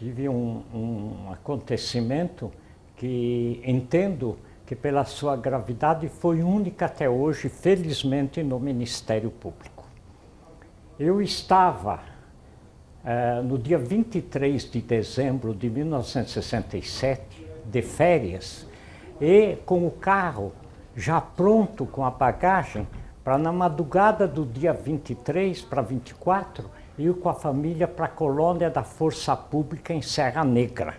tive um acontecimento que entendo que pela sua gravidade foi única até hoje, felizmente, no Ministério Público. Eu estava no dia 23 de dezembro de 1967, de férias, e com o carro já pronto com a bagagem, para na madrugada do dia 23 para 24, ir com a família para a colônia da Força Pública em Serra Negra.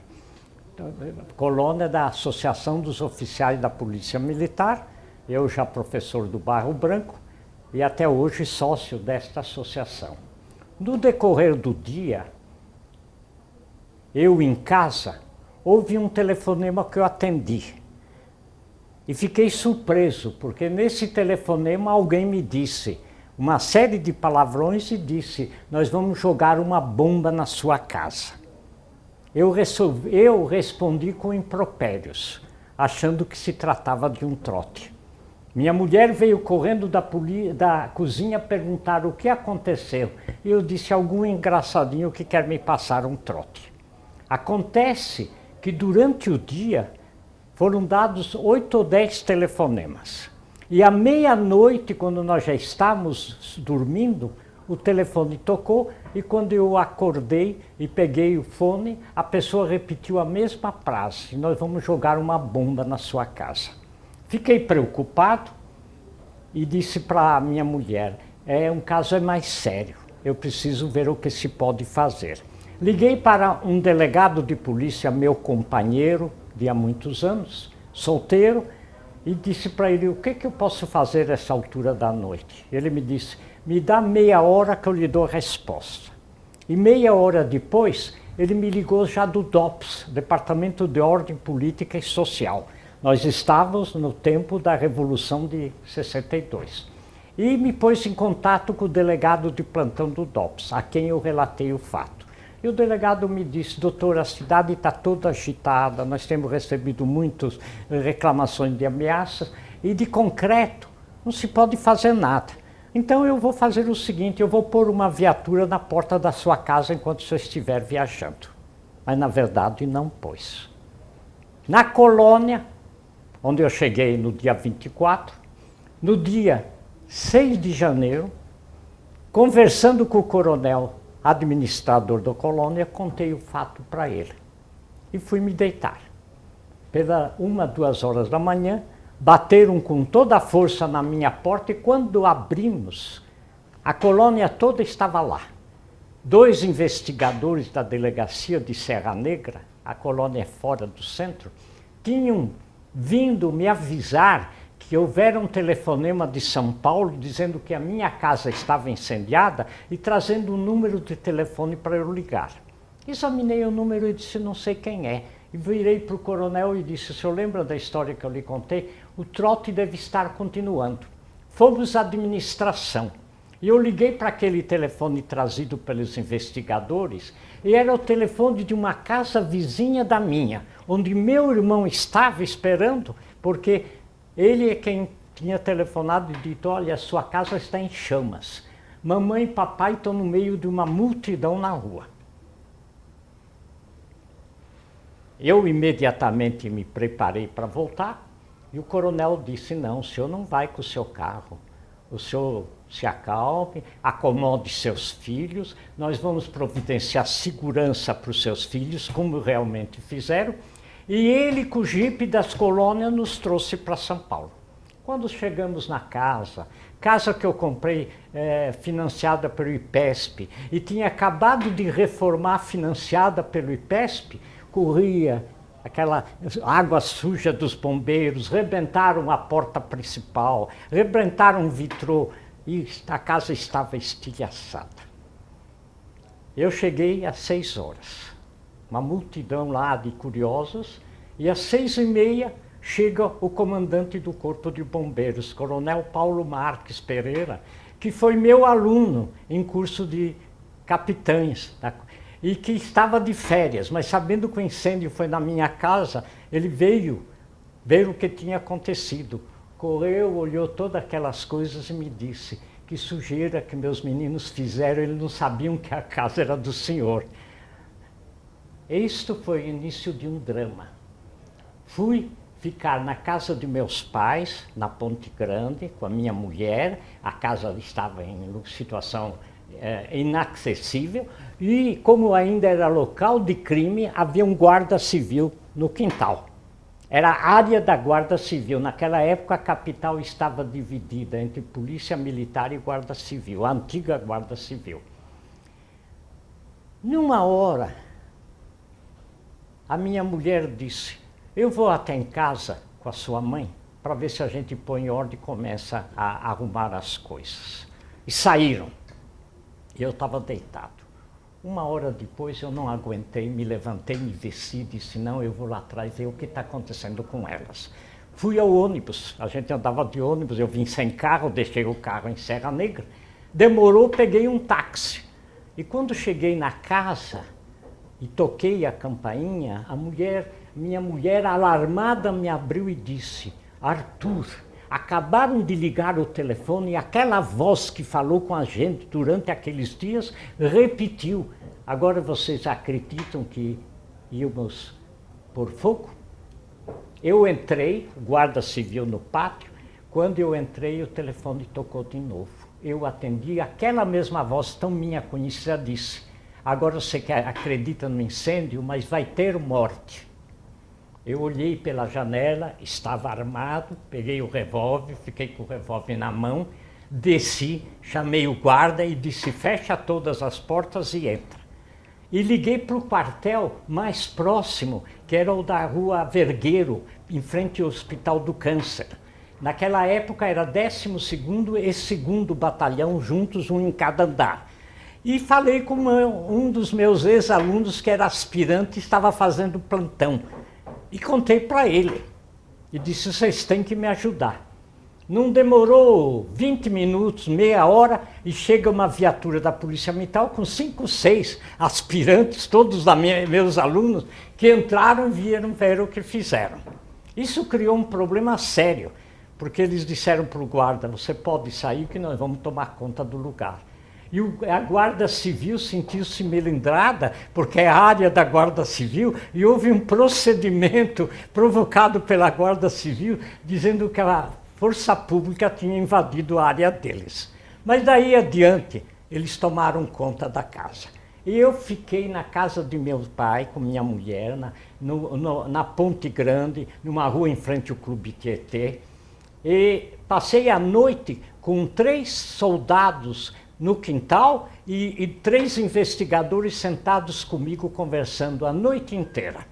Colônia da Associação dos Oficiais da Polícia Militar, eu já professor do Barro Branco e até hoje sócio desta associação. No decorrer do dia, eu em casa, houve um telefonema que eu atendi. E fiquei surpreso, porque nesse telefonema alguém me disse uma série de palavrões e disse: nós vamos jogar uma bomba na sua casa. Eu respondi com impropérios, achando que se tratava de um trote. Minha mulher veio correndo da cozinha perguntar o que aconteceu. E eu disse: algum engraçadinho que quer me passar um trote. Acontece que durante o dia foram dados 8 ou 10 telefonemas. E à meia-noite, quando nós já estávamos dormindo, o telefone tocou e quando eu acordei e peguei o fone, a pessoa repetiu a mesma frase: nós vamos jogar uma bomba na sua casa. Fiquei preocupado e disse para a minha mulher: um caso é mais sério, eu preciso ver o que se pode fazer. Liguei para um delegado de polícia, meu companheiro de há muitos anos, solteiro, e disse para ele: o que eu posso fazer nessa altura da noite? Ele me disse: me dá meia hora que eu lhe dou a resposta. E meia hora depois, ele me ligou já do DOPS, Departamento de Ordem Política e Social. Nós estávamos no tempo da Revolução de 62. E me pôs em contato com o delegado de plantão do DOPS, a quem eu relatei o fato. E o delegado me disse: doutor, a cidade está toda agitada, nós temos recebido muitas reclamações de ameaças e de concreto não se pode fazer nada. Então eu vou fazer o seguinte: eu vou pôr uma viatura na porta da sua casa enquanto o senhor estiver viajando. Mas na verdade não pôs. Na colônia, onde eu cheguei no dia 24, no dia 6 de janeiro, conversando com o coronel administrador da colônia, contei o fato para ele. E fui me deitar. Pela 1, 2 horas da manhã, bateram com toda a força na minha porta e quando abrimos, a colônia toda estava lá. 2 investigadores da delegacia de Serra Negra, a colônia é fora do centro, tinham vindo me avisar que houvera um telefonema de São Paulo dizendo que a minha casa estava incendiada e trazendo um número de telefone para eu ligar. Examinei o número e disse: não sei quem é. E virei para o coronel e disse: o senhor lembra da história que eu lhe contei? O trote deve estar continuando. Fomos à administração. E eu liguei para aquele telefone trazido pelos investigadores e era o telefone de uma casa vizinha da minha, onde meu irmão estava esperando, porque ele é quem tinha telefonado e dito: olha, sua casa está em chamas. Mamãe e papai estão no meio de uma multidão na rua. Eu imediatamente me preparei para voltar e o coronel disse: não, o senhor não vai com o seu carro. O senhor se acalme, acomode seus filhos, nós vamos providenciar segurança para os seus filhos, como realmente fizeram. E ele, com o jipe das colônias, nos trouxe para São Paulo. Quando chegamos na casa que eu comprei financiada pelo IPESP, e tinha acabado de reformar financiada pelo IPESP, corria aquela água suja dos bombeiros, rebentaram a porta principal, rebentaram o vitrô, e a casa estava estilhaçada. Eu cheguei às 6 horas. Uma multidão lá de curiosos, e às 6h30 chega o comandante do Corpo de Bombeiros, Coronel Paulo Marques Pereira, que foi meu aluno em curso de capitães, e que estava de férias, mas sabendo que o incêndio foi na minha casa, ele veio ver o que tinha acontecido. Correu, olhou todas aquelas coisas e me disse: que sujeira que meus meninos fizeram, eles não sabiam que a casa era do senhor. Isto foi o início de um drama. Fui ficar na casa de meus pais, na Ponte Grande, com a minha mulher. A casa estava em situação inacessível e, como ainda era local de crime, havia um guarda civil no quintal. Era a área da Guarda Civil. Naquela época, a capital estava dividida entre polícia militar e Guarda Civil, a antiga Guarda Civil. Numa hora, a minha mulher disse: eu vou até em casa com a sua mãe para ver se a gente põe em ordem e começa a arrumar as coisas. E saíram. E eu estava deitado. Uma hora depois eu não aguentei, me levantei, me vesti e disse: não, eu vou lá atrás ver o que está acontecendo com elas. Fui ao ônibus, a gente andava de ônibus, eu vim sem carro, deixei o carro em Serra Negra. Demorou, peguei um táxi. E quando cheguei na casa e toquei a campainha, minha mulher alarmada me abriu e disse: Arthur, acabaram de ligar o telefone e aquela voz que falou com a gente durante aqueles dias repetiu. Agora vocês acreditam que íamos por fogo? Eu entrei, guarda civil no pátio. Quando eu entrei, o telefone tocou de novo. Eu atendi, aquela mesma voz tão minha conhecida disse: agora você que acredita no incêndio, mas vai ter morte. Eu olhei pela janela, estava armado, peguei o revólver, fiquei com o revólver na mão, desci, chamei o guarda e disse: fecha todas as portas e entra. E liguei para o quartel mais próximo, que era o da Rua Vergueiro, em frente ao Hospital do Câncer. Naquela época era 12º e 2º Batalhão, juntos, um em cada andar. E falei com um dos meus ex-alunos, que era aspirante, estava fazendo plantão. E contei para ele. E disse: vocês têm que me ajudar. Não demorou 20 minutos, meia hora, e chega uma viatura da Polícia Militar com 5, 6 aspirantes, todos meus alunos, que entraram e vieram ver o que fizeram. Isso criou um problema sério, porque eles disseram para o guarda: você pode sair que nós vamos tomar conta do lugar. E a Guarda Civil sentiu-se melindrada, porque é a área da Guarda Civil, e houve um procedimento provocado pela Guarda Civil, dizendo que a Força Pública tinha invadido a área deles. Mas daí adiante, eles tomaram conta da casa. E eu fiquei na casa de meu pai, com minha mulher, na Ponte Grande, numa rua em frente ao Clube Tietê, e passei a noite com 3 soldados no quintal e 3 investigadores sentados comigo conversando a noite inteira.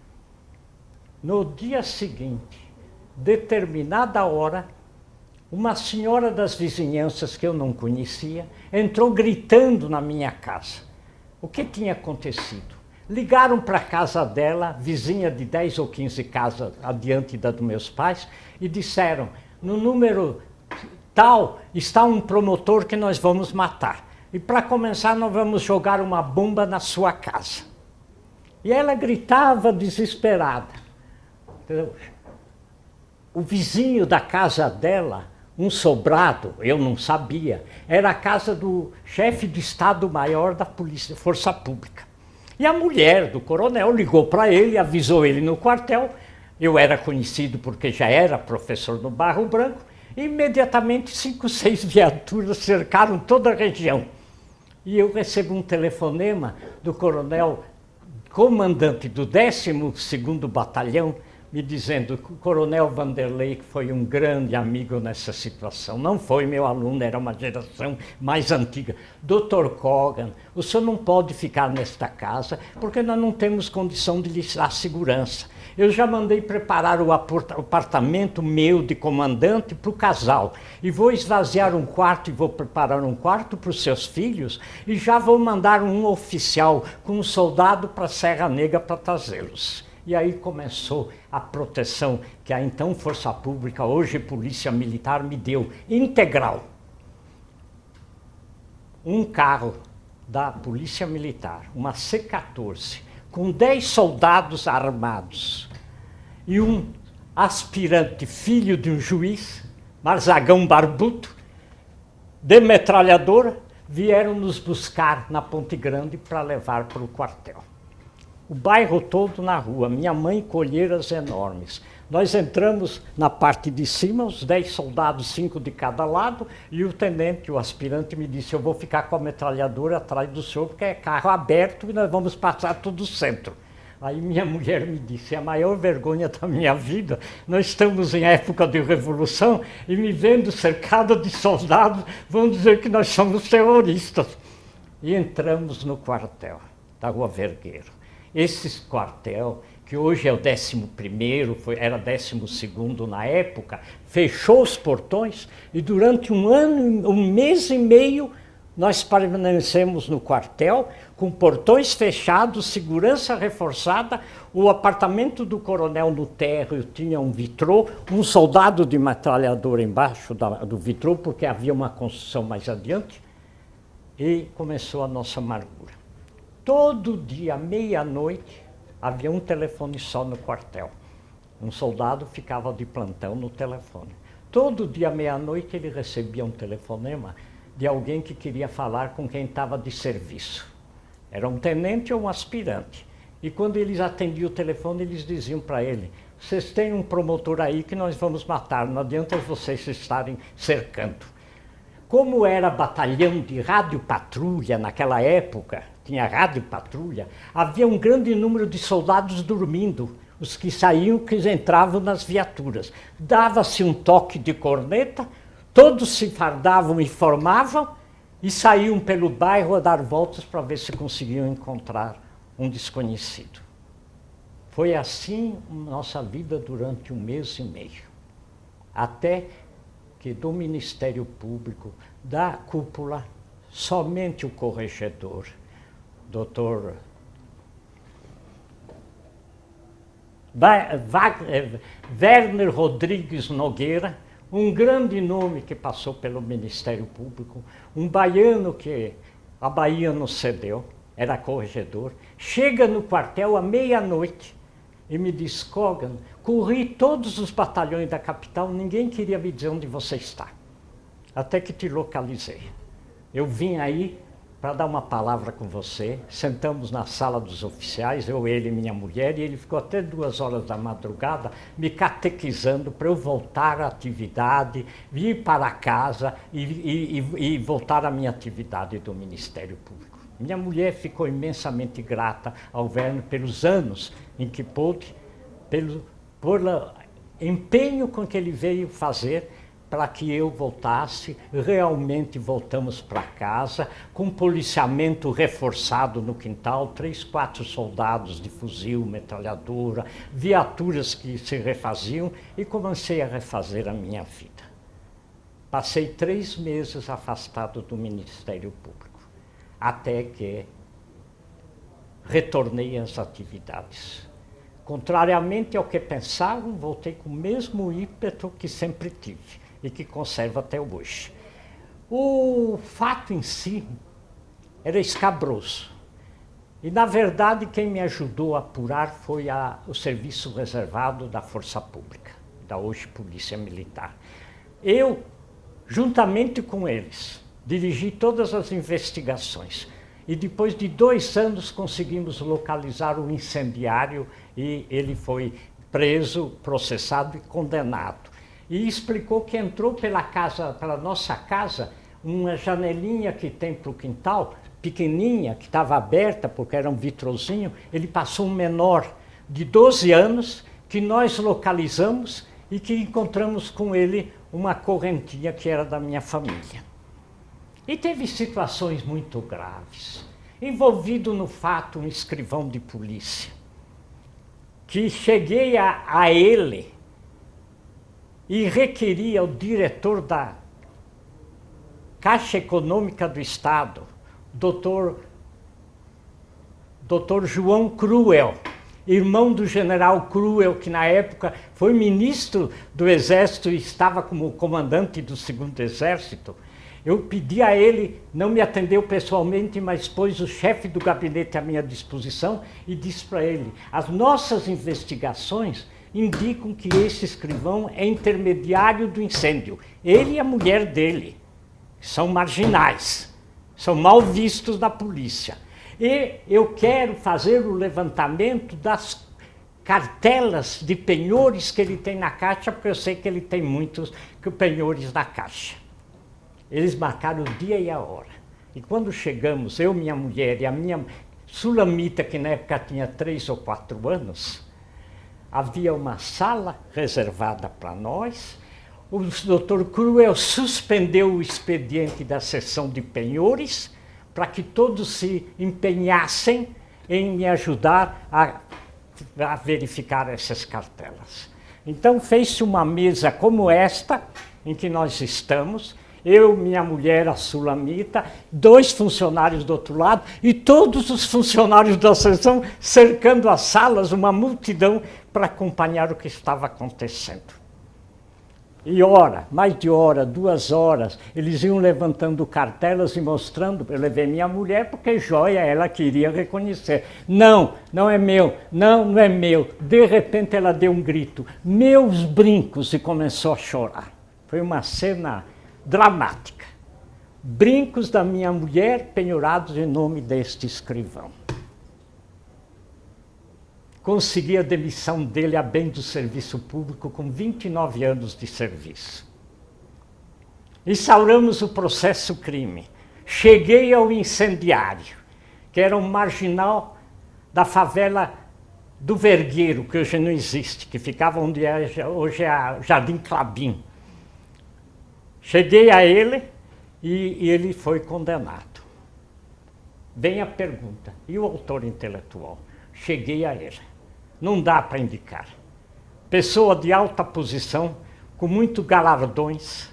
No dia seguinte, determinada hora, uma senhora das vizinhanças que eu não conhecia entrou gritando na minha casa. O que tinha acontecido? Ligaram para a casa dela, vizinha de 10 ou 15 casas adiante da dos meus pais, e disseram: no número tal está um promotor que nós vamos matar. E para começar, nós vamos jogar uma bomba na sua casa. E ela gritava desesperada. Entendeu? O vizinho da casa dela, um sobrado, eu não sabia, era a casa do chefe do Estado-Maior da Polícia, Força Pública. E a mulher do coronel ligou para ele, avisou ele no quartel. Eu era conhecido porque já era professor no Barro Branco. E imediatamente 5, 6 viaturas cercaram toda a região. E eu recebo um telefonema do coronel, comandante do 12º Batalhão, me dizendo que o coronel Vanderlei, que foi um grande amigo nessa situação, não foi meu aluno, era uma geração mais antiga. Dr. Kogan, o senhor não pode ficar nesta casa, porque nós não temos condição de lhe dar segurança. Eu já mandei preparar o apartamento meu de comandante para o casal. E vou esvaziar um quarto e vou preparar um quarto para os seus filhos. E já vou mandar um oficial com um soldado para a Serra Negra para trazê-los. E aí começou a proteção que a então Força Pública, hoje Polícia Militar, me deu, integral. Um carro da Polícia Militar, uma C-14, com 10 soldados armados e um aspirante, filho de um juiz, Marzagão Barbuto, de metralhadora, vieram nos buscar na Ponte Grande para levar para o quartel. o bairro todo na rua, minha mãe colheiras enormes. Nós entramos na parte de cima, os 10 soldados, 5 de cada lado, e o tenente, o aspirante, me disse, eu vou ficar com a metralhadora atrás do senhor, porque é carro aberto e nós vamos passar todo o centro. Aí minha mulher me disse, a maior vergonha da minha vida, nós estamos em época de revolução e me vendo cercado de soldados, vão dizer que nós somos terroristas. E entramos no quartel da Rua Vergueiro. Esse quartel, que hoje é o 11º, era 12º na época, fechou os portões e durante um mês e meio, nós permanecemos no quartel, com portões fechados, segurança reforçada, o apartamento do coronel no térreo tinha um vitrô, um soldado de metralhadora embaixo do vitrô, porque havia uma construção mais adiante, e começou a nossa amargura. Todo dia, meia-noite, havia um telefone só no quartel. Um soldado ficava de plantão no telefone. Todo dia, meia-noite, ele recebia um telefonema de alguém que queria falar com quem estava de serviço. Era um tenente ou um aspirante. E quando eles atendiam o telefone, eles diziam para ele, vocês têm um promotor aí que nós vamos matar, não adianta vocês estarem cercando. Como era batalhão de rádio-patrulha naquela época, tinha rádio-patrulha, havia um grande número de soldados dormindo, os que saíam, que entravam nas viaturas. Dava-se um toque de corneta, todos se fardavam e formavam e saíam pelo bairro a dar voltas para ver se conseguiam encontrar um desconhecido. Foi assim nossa vida durante um mês e meio, até que do Ministério Público, da cúpula, somente o corregedor, Dr. Werner Rodrigues Nogueira, um grande nome que passou pelo Ministério Público, um baiano que a Bahia nos cedeu, era corregedor, chega no quartel à meia-noite e me diz, Kogan, corri todos os batalhões da capital, ninguém queria me dizer onde você está, até que te localizei. Eu vim aí para dar uma palavra com você, sentamos na sala dos oficiais, eu, ele e minha mulher, e ele ficou até 2 horas da madrugada me catequizando para eu voltar à atividade, vir para casa e voltar à minha atividade do Ministério Público. Minha mulher ficou imensamente grata ao Werner pelos anos em que pôde, pelo empenho com que ele veio fazer para que eu voltasse. Realmente voltamos para casa, com policiamento reforçado no quintal, 3, 4 soldados de fuzil, metralhadora, viaturas que se refaziam, e comecei a refazer a minha vida. Passei 3 meses afastado do Ministério Público, até que retornei às atividades. Contrariamente ao que pensavam, voltei com o mesmo ímpeto que sempre tive e que conservo até hoje. O fato em si era escabroso. E, na verdade, quem me ajudou a apurar foi o Serviço Reservado da Força Pública, da hoje Polícia Militar. Eu, juntamente com eles, dirigi todas as investigações. E depois de 2 anos conseguimos localizar o incendiário e ele foi preso, processado e condenado. E explicou que entrou pela nossa casa, uma janelinha que tem para o quintal, pequenininha, que estava aberta porque era um vitrozinho, ele passou um menor de 12 anos que nós localizamos e que encontramos com ele uma correntinha que era da minha família. E teve situações muito graves. Envolvido no fato um escrivão de polícia, que cheguei a ele e requeria o diretor da Caixa Econômica do Estado, Dr. João Cruel, irmão do general Cruel, que na época foi ministro do Exército e estava como comandante do 2º Exército. Eu pedi a ele, não me atendeu pessoalmente, mas pôs o chefe do gabinete à minha disposição e disse para ele, as nossas investigações indicam que esse escrivão é intermediário do incêndio. Ele e a mulher dele são marginais, são mal vistos da polícia. E eu quero fazer o levantamento das cartelas de penhores que ele tem na Caixa, porque eu sei que ele tem muitos penhores na Caixa. Eles marcaram o dia e a hora. E quando chegamos, eu, minha mulher e a minha Sulamita, que na época tinha 3 ou 4 anos, havia uma sala reservada para nós. O doutor Cruel suspendeu o expediente da sessão de penhores para que todos se empenhassem em me ajudar a verificar essas cartelas. Então fez-se uma mesa como esta, em que nós estamos, eu, minha mulher, a Sulamita, 2 funcionários do outro lado e todos os funcionários da sessão cercando as salas, uma multidão para acompanhar o que estava acontecendo. E hora, mais de hora, 2 horas, eles iam levantando cartelas e mostrando. Eu levei minha mulher porque joia ela queria reconhecer. Não, não é meu, não, não é meu. De repente ela deu um grito, meus brincos, e começou a chorar. Foi uma cena dramática. Brincos da minha mulher penhorados em nome deste escrivão. Consegui a demissão dele a bem do serviço público com 29 anos de serviço. Instauramos o processo crime. Cheguei ao incendiário, que era um marginal da favela do Vergueiro, que hoje não existe, que ficava onde hoje é Jardim Clabim. Cheguei a ele e ele foi condenado. Vem a pergunta, e o autor intelectual? Cheguei a ele. Não dá para indicar. Pessoa de alta posição, com muitos galardões,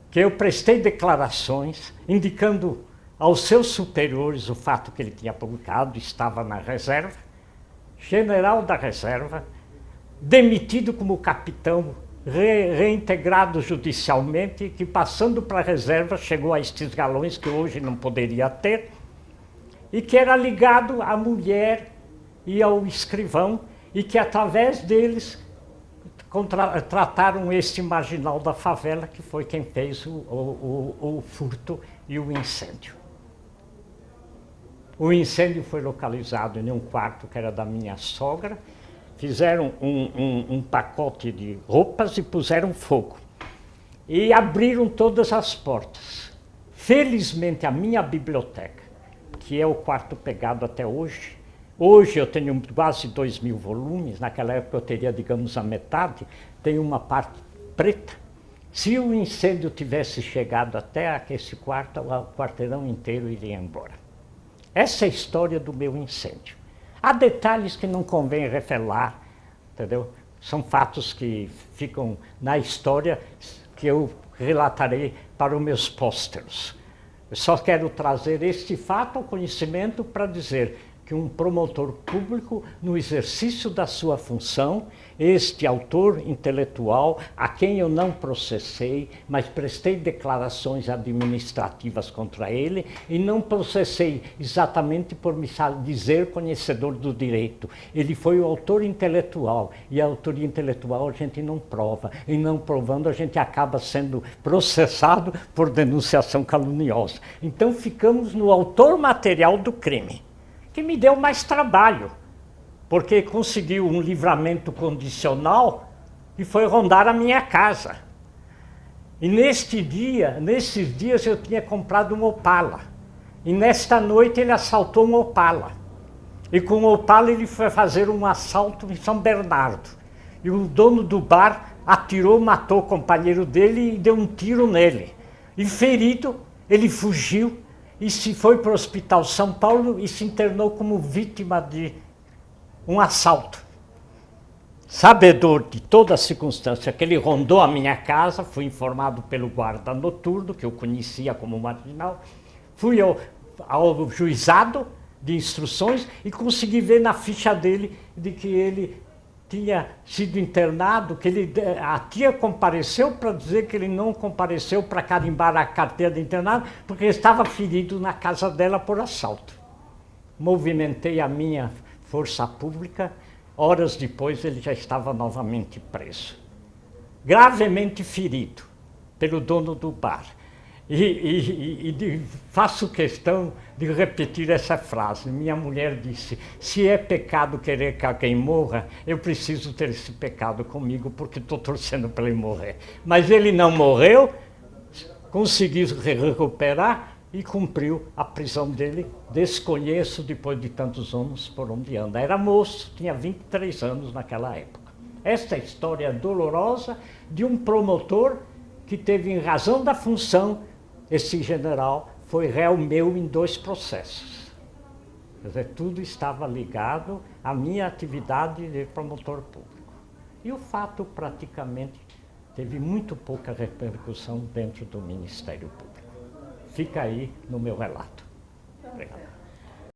que eu prestei declarações, indicando aos seus superiores o fato que ele tinha publicado, estava na reserva, general da reserva, demitido como capitão, reintegrado judicialmente, que passando para a reserva chegou a estes galões que hoje não poderia ter, e que era ligado à mulher e ao escrivão, e que através deles trataram este marginal da favela, que foi quem fez o furto e o incêndio. O incêndio foi localizado em um quarto que era da minha sogra, fizeram um pacote de roupas e puseram fogo. E abriram todas as portas. Felizmente a minha biblioteca, que é o quarto pegado até hoje, hoje eu tenho quase 2.000 volumes, naquela época eu teria, digamos, a metade, tem uma parte preta. Se o incêndio tivesse chegado até esse quarto, o quarteirão inteiro iria embora. Essa é a história do meu incêndio. Há detalhes que não convém revelar, entendeu? São fatos que ficam na história que eu relatarei para os meus pósteros. Eu só quero trazer este fato ao conhecimento para dizer que um promotor público, no exercício da sua função, este autor intelectual, a quem eu não processei, mas prestei declarações administrativas contra ele, e não processei exatamente por me dizer conhecedor do direito. Ele foi o autor intelectual, e a autoria intelectual a gente não prova, e não provando a gente acaba sendo processado por denunciação caluniosa. Então ficamos no autor material do crime, que me deu mais trabalho, porque conseguiu um livramento condicional e foi rondar a minha casa. E nesses dias eu tinha comprado um Opala. E nesta noite ele assaltou um Opala. E com o Opala ele foi fazer um assalto em São Bernardo. E o dono do bar atirou, matou o companheiro dele e deu um tiro nele. E ferido, ele fugiu e se foi para o Hospital São Paulo e se internou como vítima de um assalto. Sabedor de toda a circunstância que ele rondou a minha casa, fui informado pelo guarda noturno, que eu conhecia como marginal, fui ao juizado de instruções e consegui ver na ficha dele de que ele tinha sido internado, que a tia compareceu para dizer que ele não compareceu para carimbar a carteira de internado, porque estava ferido na casa dela por assalto. Movimentei a minha força pública, horas depois ele já estava novamente preso. Gravemente ferido pelo dono do bar. Faço questão de repetir essa frase. Minha mulher disse: se é pecado querer que alguém morra, eu preciso ter esse pecado comigo, porque estou torcendo para ele morrer. Mas ele não morreu, conseguiu recuperar e cumpriu a prisão dele. Desconheço, depois de tantos anos, por onde anda. Era moço, tinha 23 anos naquela época. Esta é a história dolorosa de um promotor que teve, em razão da função, esse general foi réu meu em 2 processos. Quer dizer, tudo estava ligado à minha atividade de promotor público. E o fato praticamente teve muito pouca repercussão dentro do Ministério Público. Fica aí no meu relato. Obrigado.